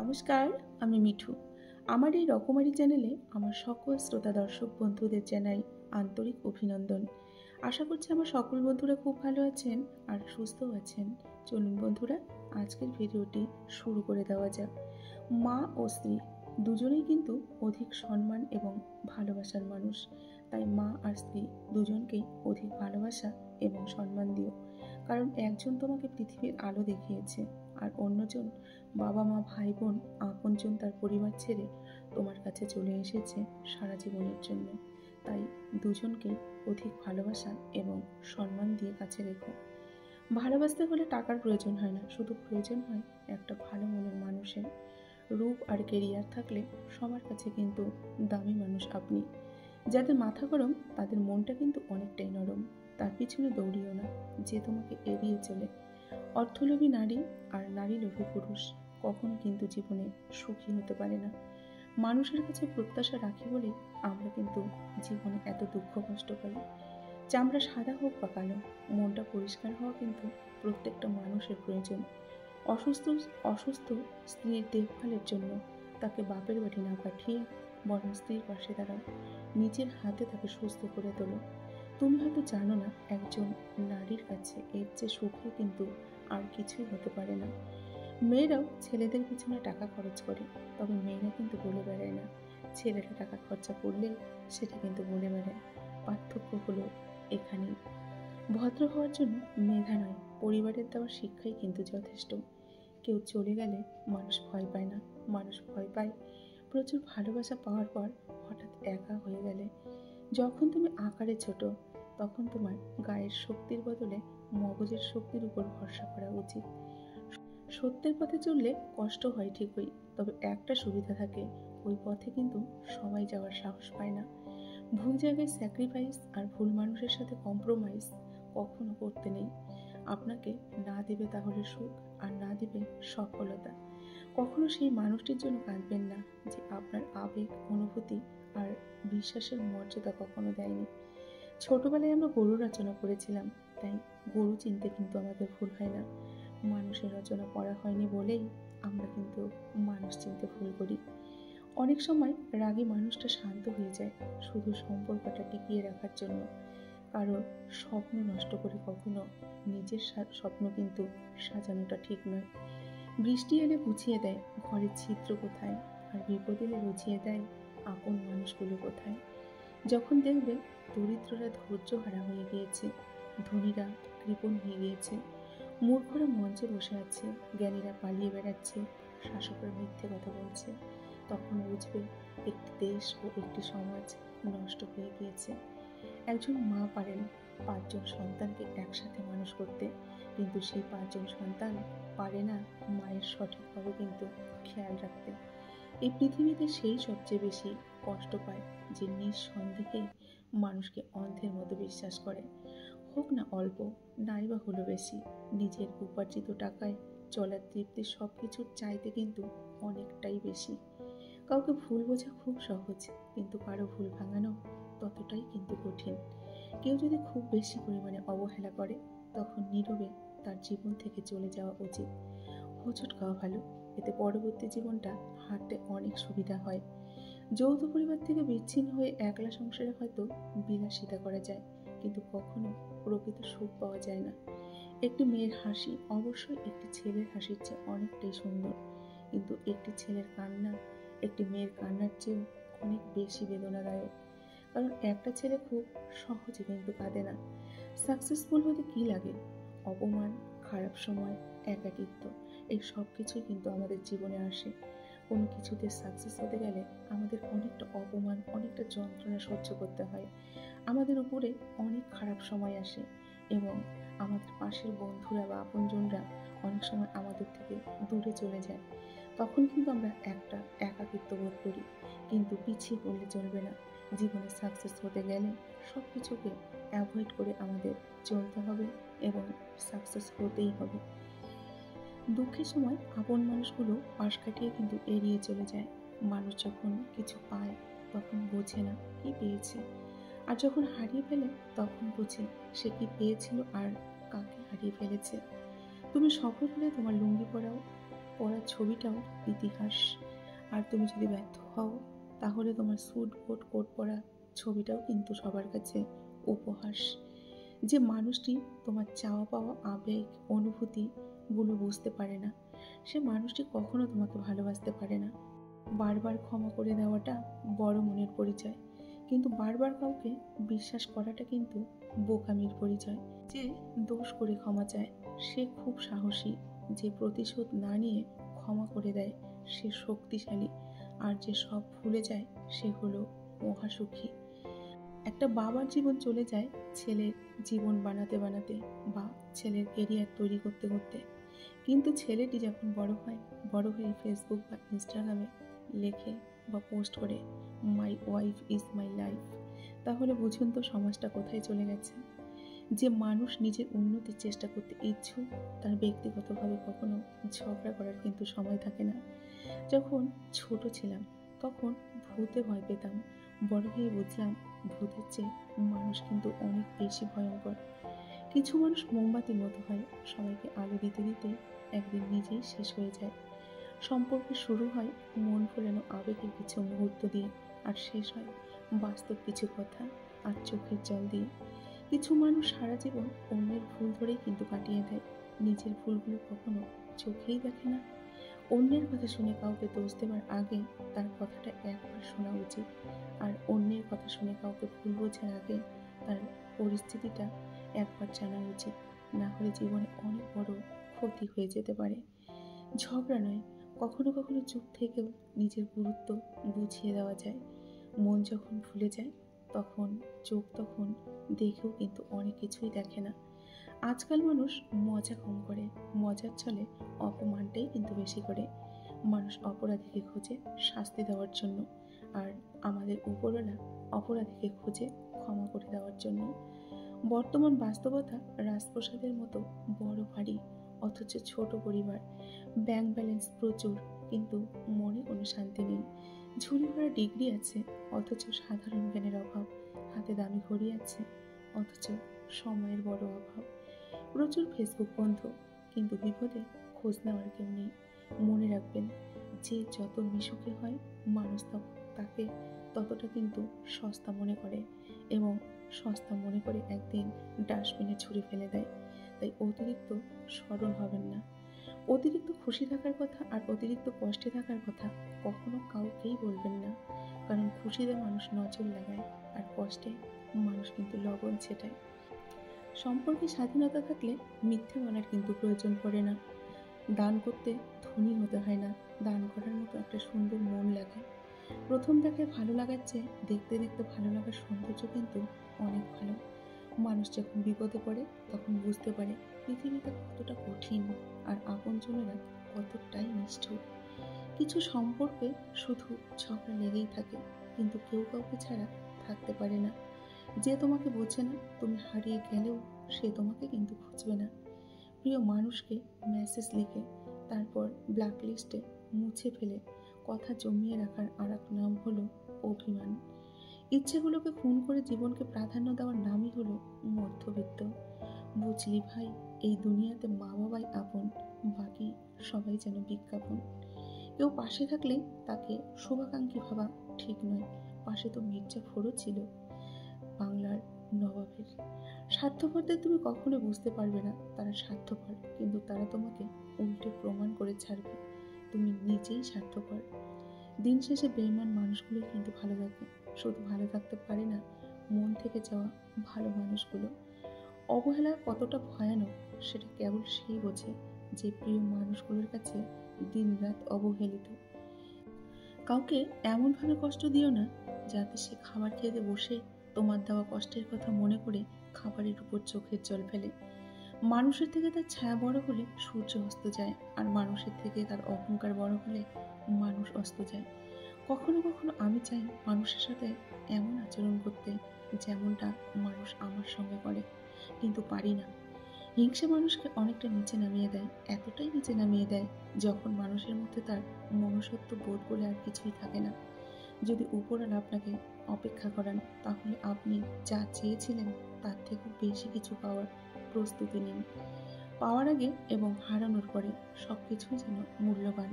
নমস্কার, আমি মিঠু। আমার এই রকমারি চ্যানেলে আমার সকল শ্রোতা দর্শক বন্ধুদের জানাই আন্তরিক অভিনন্দন। আশা করছি আমার সকল বন্ধুরা খুব ভালো আছেন আর সুস্থও আছেন। চলুন বন্ধুরা, আজকের ভিডিওটি শুরু করে দেওয়া যাক। মা ও স্ত্রী দুজনেই কিন্তু অধিক সম্মান এবং ভালোবাসার মানুষ। তাই মা আর স্ত্রী দুজনকেই অধিক ভালোবাসা এবং সম্মান দিও। কারণ একজন তোমাকে পৃথিবীর আলো দেখিয়েছে আর অন্যজন বাবা মা ভাই বোন আপনজন তার পরিবার ছেড়ে তোমার কাছে চলে এসেছে সারা জীবনের জন্য। তাই দুজনকেই অধিক ভালোবাসা এবং সম্মান দিয়ে কাছে রেখো। ভালোবাসতে হলে টাকার প্রয়োজন হয় না, শুধু প্রয়োজন হয় একটা ভালো মনের মানুষের। রূপ আর কেরিয়ার থাকলে সবার কাছে কিন্তু দামি মানুষ আপনি। যাদের মাথা গরম তাদের মনটা কিন্তু অনেকটাই নরম। তার পিছনে দৌড়িও না যে তোমাকে এড়িয়ে চলে। অর্থলোভী নারী আর নারী লোভী পুরুষ কখনো কিন্তু জীবনে সুখী হতে পারে না। মানুষের কাছে প্রত্যাশা রাখি বলেই আমরা কিন্তু জীবনে এত দুঃখ কষ্ট পাই। চামড়া সাদা হোক বা কালো, মনটা পরিষ্কার হওয়া কিন্তু প্রত্যেকটা মানুষের প্রয়োজন। অসুস্থ অসুস্থ স্ত্রীর দেখভালের জন্য তাকে বাপের বাড়ি না পাঠিয়ে বরং স্ত্রীর পাশে দাঁড়াও, নিজের হাতে তাকে সুস্থ করে তোলো। তুমি হয়তো জানো না, একজন নারীর কাছে এর চেয়ে সুখী কিন্তু আর কিছুই হতে পারে না। মেয়েরাও ছেলেদের পিছনে টাকা খরচ করে, তবে মেয়েরা কিন্তু বলে বেড়ায় না। ছেলেরা টাকা খরচা করলে সেটা কিন্তু বলে বেড়ায়। পার্থক্য হলো এখানেই। ভদ্র হওয়ার জন্য মেধা নয়, পরিবারের দেওয়া শিক্ষাই কিন্তু যথেষ্ট। কেউ চলে গেলে মানুষ ভয় পায় না, মানুষ ভয় পায় প্রচুর ভালোবাসা পাওয়ার পর হঠাৎ একা হয়ে গেলে। যখন তুমি আকারে ছোট, তখন তোমার গায়ের শক্তির বদলে মগজের শক্তির উপর ভরসা করা উচিত। সত্যের পথে চললে কষ্ট হয় ঠিকই, তবে একটা সুবিধা থাকে, ওই পথে কিন্তু সবাই যাওয়ার সাহস পায় না। ভুল জায়গায় স্যাক্রিফাইস আর ভুল মানুষের সাথে কম্প্রোমাইজ কখনো করতে নেই। আপনাকে না দিবে তাহলে সুখ আর না দিবে সফলতা। কখনো সেই মানুষটির জন্য কাঁদবেন না যে আপনার আবেগ, অনুভূতি আর বিশ্বাসের মর্যাদা কখনো দেয়নি। ছোটবেলায় আমরা গরু রচনা করেছিলাম, তাই গরু চিনতে কিন্তু আমাদের ভুল হয় না। মানুষের রচনা পড়া হয়নি বলেই আমরা কিন্তু মানুষ চিনতে ভুল করি। অনেক সময় রাগী মানুষটা শান্ত হয়ে যায় শুধু সম্পর্কটা টিকিয়ে রাখার জন্য। কারণ স্বপ্ন নষ্ট করে কখনো নিজের স্বপ্ন কিন্তু সাজানোটা ঠিক নয়। বৃষ্টি এলে বুঝিয়ে দেয় ঘরের ছিদ্র কোথায়, আর বিপদ এলে বুঝিয়ে দেয় আপন মানুষগুলো কোথায়। যখন দেখবে দরিদ্ররা ধৈর্য হারা হয়ে গিয়েছে, ধনীরা কৃপণ হয়ে গিয়েছে, মূর্খরা মঞ্চে বসে আছে, জ্ঞানীরা পালিয়ে বেড়াচ্ছে, শাসকরা মিথ্যে কথা বলছে, তখন বুঝবে একটি দেশ ও একটি সমাজ নষ্ট হয়ে গিয়েছে। একজন মা পারেন 5 জন সন্তানকে একসাথে মানুষ করতে, কিন্তু সেই 5 জন সন্তান পারে না মায়ের সঠিকভাবে কিন্তু খেয়াল রাখতে। এই পৃথিবীতে সেই সবচেয়ে বেশি কষ্ট পায় যে নিঃসন্দেহে মানুষকে অন্ধের মতো বিশ্বাস করে। হোক না অল্প, নাই বা হলো বেশি, নিজের উপার্জিত টাকায় চলার তৃপ্তি সব কিছুর চাইতে কিন্তু অনেকটাই বেশি। কাউকে ভুল বোঝা খুব সহজ, কিন্তু কারো ভুল ভাঙানো ততটাই কিন্তু কঠিন। কেউ যদি খুব বেশি পরিমাণে অবহেলা করে, তখন নীরবে তার জীবন থেকে চলে যাওয়া উচিত। হোঁচট খাওয়া ভালো, এতে পরবর্তী জীবনটা হাঁটতে অনেক সুবিধা হয়। যৌথ পরিবার থেকে বিচ্ছিন্ন হয়ে একলা সংসারে হয়তো বিলাসিতা করা যায়, কিন্তু কখনো প্রকৃত সুখ পাওয়া যায় না। একটি মেয়ের হাসি অবশ্যই একটি ছেলের হাসির চেয়ে অনেকটাই সুন্দর, কিন্তু একটি ছেলের কান্না একটি মেয়ের কান্নার চেয়েও অনেক বেশি বেদনাদায়ক। কারণ একটা ছেলে খুব সহজে কিন্তু কাঁদে না। সাকসেসফুল হতে কি লাগে? অপমান, খারাপ সময়, একাকিত্ব, এই সব কিছুই কিন্তু আমাদের জীবনে আসে। কোনো কিছুতে সাকসেস হতে গেলে আমাদের অনেকটা অপমান, অনেকটা যন্ত্রণা সহ্য করতে হয়। আমাদের উপরে অনেক খারাপ সময় আসে এবং আমাদের পাশের বন্ধুরা বা আপনজনরা অনেক সময় আমাদের থেকে দূরে চলে যায়। তখন কিন্তু আমরা একটা একাকিত্ব বোধ করি, কিন্তু পিছিয়ে পড়লে চলবে না। জীবনে সাকসেস হতে গেলে সব কিছুকে অ্যাভয়েড করে আমাদের চলতে হবে এবং সাকসেস হতেই হবে। দুঃখের সময় আপন মানুষগুলো পাশ কাটিয়ে কিন্তু এড়িয়ে চলে যায়। মানুষ যখন কিছু পায় তখন বোঝে না কি পেয়েছে, আর যখন হারিয়ে ফেলে তখন বোঝে সে কি পেয়েছিল আর কাকে হারিয়ে ফেলেছে। তুমি সফল হলে তোমার লুঙ্গি পড়ার ছবিটাও ইতিহাস। আর তুমি যদি ব্যর্থ হও, তাহলে তোমার স্যুট কোট কোট পরা ছবিটাও কিন্তু সবার কাছে উপহাস। যে মানুষটি তোমার চাওয়া পাওয়া আবেগ অনুভূতিগুলো বুঝতে পারে না, সে মানুষটি কখনো তোমাকে ভালোবাসতে পারে না। বারবার ক্ষমা করে দেওয়াটা বড় মনের পরিচয়, কিন্তু বারবার কাউকে বিশ্বাস করাটা কিন্তু বোকামির পরিচয়। যে দোষ করে ক্ষমা চায় সে খুব সাহসী, যে প্রতিশোধ না নিয়ে ক্ষমা করে দেয় সে শক্তিশালী, আর যে সব ভুলে যায় সে হলো মহাসুখী। একটা বাবার জীবন চলে যায় ছেলের জীবন বানাতে বানাতে বা ছেলের কেরিয়ার তৈরি করতে করতে, কিন্তু ছেলেটি যখন বড় হয়ে ফেসবুক বা ইনস্টাগ্রামে লেখে বা পোস্ট করে my wife is my life, তাহলে বুঝুন তো সমাজটা কোথায় চলে গেছে। যে মানুষ নিজের উন্নতির চেষ্টা করতে ইচ্ছুক, তার ব্যক্তিগতভাবে কখনো ঝগড়া করার কিন্তু সময় থাকে না। যখন ছোট ছিলাম তখন ভূতে ভয় পেতাম, বড় হয়ে বুঝলাম ভূতের চেয়ে মানুষ কিন্তু অনেক বেশি ভয়ঙ্কর। কিছু মানুষ মোমবাতির মতো হয়, সবাইকে আলো দিতে দিতে একদিন নিজেই শেষ হয়ে যায়। সম্পর্ক শুরু হয় মন ভোলানো আবেগের কিছু মুহূর্ত দিয়ে, আর শেষ হয় বাস্তব কিছু কথা আর চোখের জল দিয়ে। কিছু মানুষ সারা জীবন অন্যের ভুল ধরেই কিন্তু কাটিয়ে দেয়, নিজের ভুলগুলো কখনো চোখেই দেখে না। অন্যের কথা শুনে কাউকে দোষ দেওয়ার আগে তার কথাটা একবার শোনা উচিত, আর অন্যের কথা শুনে কাউকে ভুল বোঝার আগে তার পরিস্থিতিটা একবার জানা উচিত, না হলে জীবনে অনেক বড় ক্ষতি হয়ে যেতে পারে। ঝগড়া নয়, কখনো কখনো চুপ থেকেও নিজের গুরুত্ব বুঝিয়ে দেওয়া যায়। মন যখন ভুলে যায় তখন চোখ তখন দেখেও কিন্তু অনেক কিছুই দেখে না। আজকাল মানুষ মজা কম করে, মজার ছলে অপমানটাই কিন্তু বেশি করে। মানুষ অপরাধীকে খোঁজে শাস্তি দেওয়ার জন্য, আর আমাদের উপরওয়ালা অপরাধীকে খোঁজে ক্ষমা করে দেওয়ার জন্য। বর্তমান বাস্তবতা রাজপ্রাসাদের মতো বড় বাড়ি, অথচ ছোট পরিবার, ব্যাংক ব্যালেন্স প্রচুর, কিন্তু মনে কোনো শান্তি নেই। ঝুলি ভরা ডিগ্রি আছে, অথচ সাধারণ জ্ঞানের অভাব। হাতে দামি ঘড়ি আছে, অথচ সময়ের বড় অভাব। প্রচুর ফেসবুক বন্ধু, কিন্তু বিপদে খোঁজ নেওয়ার কেউ নেই। মনে রাখবেন, যে যত মিশুকে হয় মানুষ তাকে ততটা কিন্তু সস্তা মনে করে, এবং সস্তা মনে করে একদিন ডাস্টবিনে ছুঁড়ে ফেলে দেয়। তাই অতিরিক্ত সরল হবেন না। অতিরিক্ত খুশি থাকার কথা আর অতিরিক্ত কষ্টে থাকার কথা কখনো কাউকেই বলবেন না, কারণ খুশিতে মানুষ নজর লাগায়, আর কষ্টে মানুষ কিন্তু লবণ ছেটায়। সম্পর্কে স্বাধীনতা থাকলে মিথ্যে বলার কিন্তু প্রয়োজন পড়ে না। দান করতে ধনী হতে হয় না, দান করার মতো একটা সুন্দর মন লাগে। প্রথম দেখায় ভালো লাগার চেয়ে দেখতে দেখতে ভালো লাগার সৌন্দর্য কিন্তু অনেক ভালো। মানুষ যখন বিপদে পড়ে তখন বুঝতে পারে পৃথিবীটা কতটা কঠিন, আর আপনজনেরা কতটাই নিষ্ঠুর। কিছু সম্পর্কে শুধু ঝগড়া লেগেই থাকে, কিন্তু কেউ কাউকে ছাড়া থাকতে পারে না। যে তোমাকে বোঝে না, তুমি হারিয়ে গেলেও সে তোমাকে কিন্তু খুঁজবে না। প্রিয় মানুষকে মেসেজ লিখে তারপর ব্ল্যাক লিস্টে মুছে ফেলে কথা জমিয়ে রাখার আর এক নাম হলো অভিমান। ইচ্ছেগুলোকে খুন করে জীবনকে প্রাধান্য দেওয়ার নামই হলো মধ্যবিত্ত। বুঝলি ভাই, এই দুনিয়াতে মা বাবাই আপন, বাকি সবাই যেন বিজ্ঞাপন। কেউ পাশে থাকলেই তাকে শুভাকাঙ্ক্ষী ভাবা ঠিক নয়। পাশে তো মির্জাফরও ছিল, বাংলার নবাবের। স্বার্থপরদের তুমি কখনো বুঝতে পারবে না তারা স্বার্থপর, কিন্তু তারা তোমাকে উল্টে প্রমাণ করে ছাড়বে তুমি নিজেই স্বার্থপর। দিন শেষে বেঈমান মানুষগুলোই কিন্তু ভালো থাকে, শুধু ভালো থাকতে পারে না মন থেকে যাওয়া ভালো মানুষগুলো। অবহেলা কতটা ভয়ানক সেটা কেবল সেই বোঝে যে প্রিয় মানুষগুলোর কাছে দিনরাত অবহেলিত। কাউকে এমনভাবে কষ্ট দিও না যাতে সে খাবার খেতে বসে তোমার দেওয়া কষ্টের কথা মনে করে খাবারের উপর চোখের জল ফেলে। মানুষের থেকে তার ছায়া বড় হলে সূর্য অস্ত যায়, আর মানুষের থেকে তার অহংকার বড় হলে মানুষ অস্ত যায়। কখনো কখনো আমি চাই মানুষের সাথে এমন আচরণ করতে যেমনটা মানুষ আমার সঙ্গে করে, কিন্তু পারি না। হিংসা মানুষকে অনেকটা নিচে নামিয়ে দেয়, এতটাই নিচে নামিয়ে দেয় যখন মানুষের মধ্যে তার মনুষ্যত্ব বোধ বলে আর কিছুই থাকে না। যদি উপরওয়ালা আপনাকে অপেক্ষা করান, তাহলে আপনি যা চেয়েছিলেন তার থেকেও বেশি কিছু পাওয়ার প্রস্তুতি নিন। পাওয়ার আগে এবং হারানোর পরে সব কিছুই যেন মূল্যবান।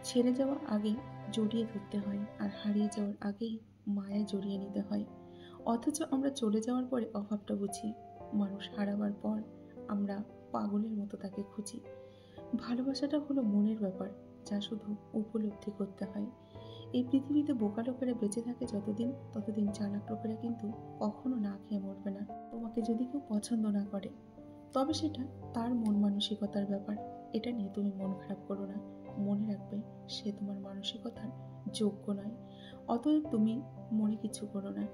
ছেড়ে যাওয়া আগেই জড়িয়ে ধরতে হয়, আর হারিয়ে যাওয়ার আগেই মায়ায় জড়িয়ে নিতে হয়। অথচ আমরা চলে যাওয়ার পরে অভাবটা বুঝি, মানুষ হারাবার পর আমরা পাগলের মতো তাকে খুঁজি। ভালোবাসাটা হলো মনের ব্যাপার, যা শুধু উপলব্ধি করতে হয়। এই পৃথিবীতে বোকা লোকেরা বেঁচে থাকে যতদিন, ততদিন চালাক লোকেরা কিন্তু কখনো না খেয়ে মরবে না। তোমাকে যদি কেউ পছন্দ না করে, তবে সেটা তার মন মানসিকতার ব্যাপার। এটা নিয়ে তুমি মন খারাপ করো না। মনে রাখবে, সে তোমার মানসিকতার যোগ্য নয়। অতএব তুমি মনে কিছু করো না।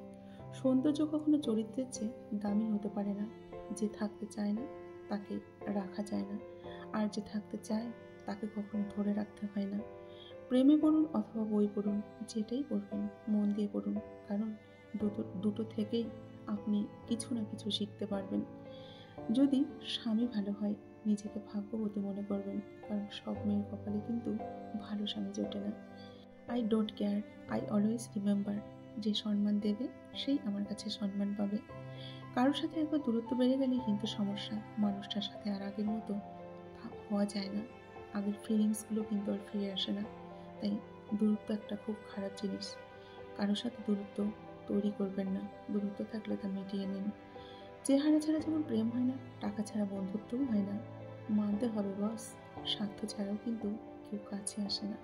সৌন্দর্য কখনো চরিত্রের চেয়ে দামি হতে পারে না। যে থাকতে চায় না তাকে রাখা যায় না, আর যে থাকতে চায় তাকে কখনো ধরে রাখতে হয় না। প্রেমে পড়ুন অথবা বই পড়ুন, যেটাই পড়বেন মন দিয়ে পড়ুন, কারণ দুটো থেকেই আপনি কিছু না কিছু শিখতে পারবেন। যদি স্বামী ভালো হয়, নিজেকে ভাগ্যবতী মনে করবেন, কারণ সব মেয়ের কপালে কিন্তু ভালো স্বামী জোটে না। I don't care, I always remember. যে সম্মান দেবে সেই আমার কাছে সম্মান পাবে। কারোর সাথে একবার দূরত্ব বেড়ে গেলে কিন্তু সমস্যা। মানুষটার সাথে আর আগের মতো হওয়া যায় না। আগের ফিলিংসগুলো কিন্তু আর ফিরে আসে না। তাই দূরত্ব একটা খুব খারাপ জিনিস। কারোর সাথে দূরত্ব তৈরি করবেন না। দূরত্ব থাকলে তা মিটিয়ে নিন। চেহারা ছাড়া যেমন প্রেম হয় না, টাকা ছাড়া বন্ধুত্বও হয় না। মানতে হবে বস, স্বার্থ ছাড়াও কিন্তু কেউ কাছে আসে না।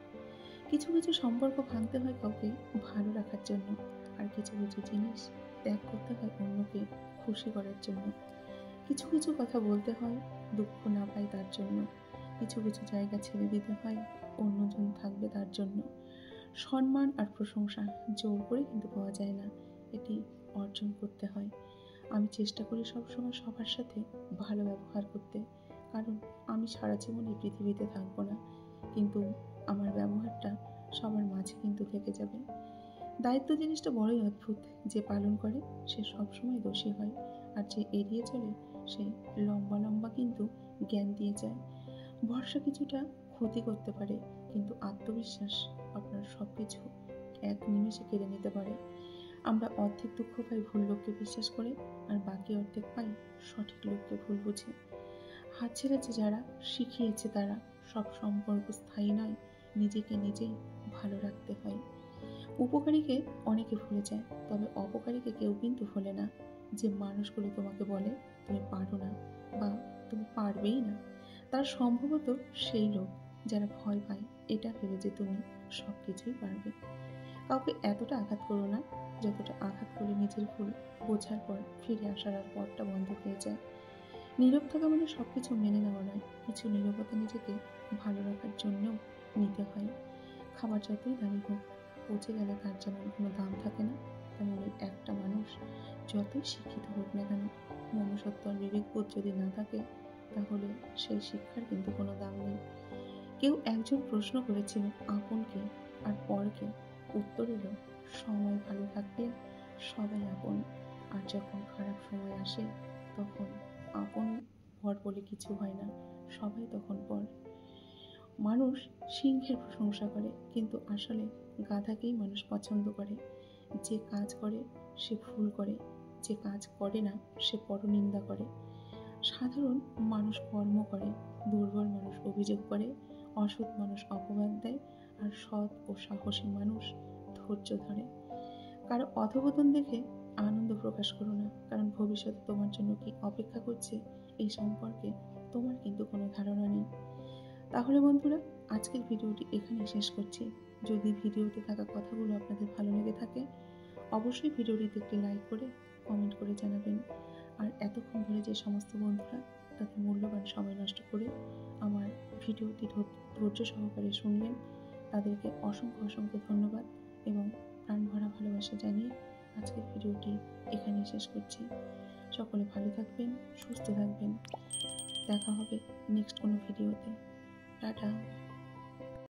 কিছু কিছু সম্পর্ক ভাঙতে হয় কাউকে ভালো রাখার জন্য, আর কিছু কিছু জিনিস ত্যাগ করতে হয় অন্যকে খুশি করার জন্য। কিছু কিছু কথা বলতে হয় দুঃখ না পাই তার জন্য। কিছু কিছু জায়গা ছেড়ে দিতে হয় অন্যজন থাকবে তার জন্য। সম্মান আর প্রশংসা জোর করে কিন্তু পাওয়া যায় না, এটি অর্জন করতে হয়। আমি চেষ্টা করি সবসময় সবার সাথে ভালো ব্যবহার করতে, কারণ আমি সারা জীবন এই পৃথিবীতে থাকবো না, কিন্তু আমার ব্যবহারটা সবার মাঝে কিন্তু থেকে যাবে। দায়িত্ব জিনিসটা বড়ই অদ্ভুত। যে পালন করে সে সবসময় দোষী হয়, আর যে এড়িয়ে চলে সে লম্বা লম্বা কিন্তু জ্ঞান দিয়ে যায়। ভরসা কিছুটা ক্ষতি করতে পারে, কিন্তু আত্মবিশ্বাস আপনার সব কিছু এক নিমেষে কেড়ে নিতে পারে। আমরা অর্ধেক দুঃখ পাই ভুল লোককে বিশ্বাস করে, আর বাকি অর্ধেক পাই সঠিক লোককে ভুল বুঝে। হাত ছেড়েছে যারা, শিখিয়েছে তারা, সব সম্পর্ক স্থায়ী নয়, নিজেকে নিজেই ভালো রাখতে হয়। উপকারীকে অনেকে ভুলে যায়, তবে অপকারীকে কেউ কিন্তু ভোলে না। যে মানুষগুলো তোমাকে বলে তুমি পারো না বা তুমি পারবেই না, তারা সম্ভবত সেই লোক যারা ভয় পায় এটা ভেবে যে তুমি সব কিছুই পারবে। কাউকে এতটা আঘাত করো না যতটা আঘাত করে নিজের ভুল বোঝার পর ফিরে আসার আর পথটা বন্ধ হয়ে যায়। নীরব থাকা মানে সবকিছু মেনে নেওয়া নয়, কিছু নীরবতা নিজেকে ভালো রাখার জন্যও নিতে হয়। খাবার যতই দামি হোক, পচে গেলে তার যেমন কোনো দাম থাকে না, তেমনই একটা মানুষ যতই শিক্ষিত হোক না কেন, মনুষ্যত্ব আর বিবেকবোধ যদি না থাকে, তাহলে সেই শিক্ষার কিন্তু কোনো দাম নেই। কেউ একজন প্রশ্ন করেছিল আপনকে আর পরকে, উত্তর এলো সময় ভালো থাকলে সবাই আপন, আর যখন খারাপ সময় আসে তখন আপন পর বলে কিছু হয় না, সবাই তখন পর। মানুষ সিংহের প্রশংসা করে, কিন্তু আসলে গাধাকেই মানুষ পছন্দ করে। যে কাজ করে সে ভুল করে, যে কাজ করে না সে পরনিন্দা করে। সাধারণ মানুষ কর্ম করে, দুর্বল মানুষ অভিযোগ করে, অসৎ মানুষ অপবাদ দেয়, আর সৎ ও সাহসী মানুষ ধৈর্য ধরে। কারো অধঃপতন দেখে আনন্দ প্রকাশ করো না, কারণ ভবিষ্যতে তোমার জন্য কি অপেক্ষা করছে এই সম্পর্কে তোমার কিন্তু কোনো ধারণা নেই। তাহলে বন্ধুরা, আজকের ভিডিওটি এখানেই শেষ করছি। যদি ভিডিওতে থাকা কথাগুলো আপনাদের ভালো লেগে থাকে, অবশ্যই ভিডিওটিতে একটি লাইক করে কমেন্ট করে জানাবেন। আর এতক্ষণ ধরে যে সমস্ত বন্ধুরা তাদের মূল্যবান সময় নষ্ট করে আমার ভিডিওটি ধৈর্য সহকারে শুনলেন, তাদেরকে অসংখ্য অসংখ্য ধন্যবাদ এবং প্রাণ ভরা ভালোবাসা জানিয়ে আজকের ভিডিওটি এখানেই শেষ করছি। সকলে ভালো থাকবেন, সুস্থ থাকবেন। দেখা হবে নেক্সট কোনো ভিডিওতে। টাটা।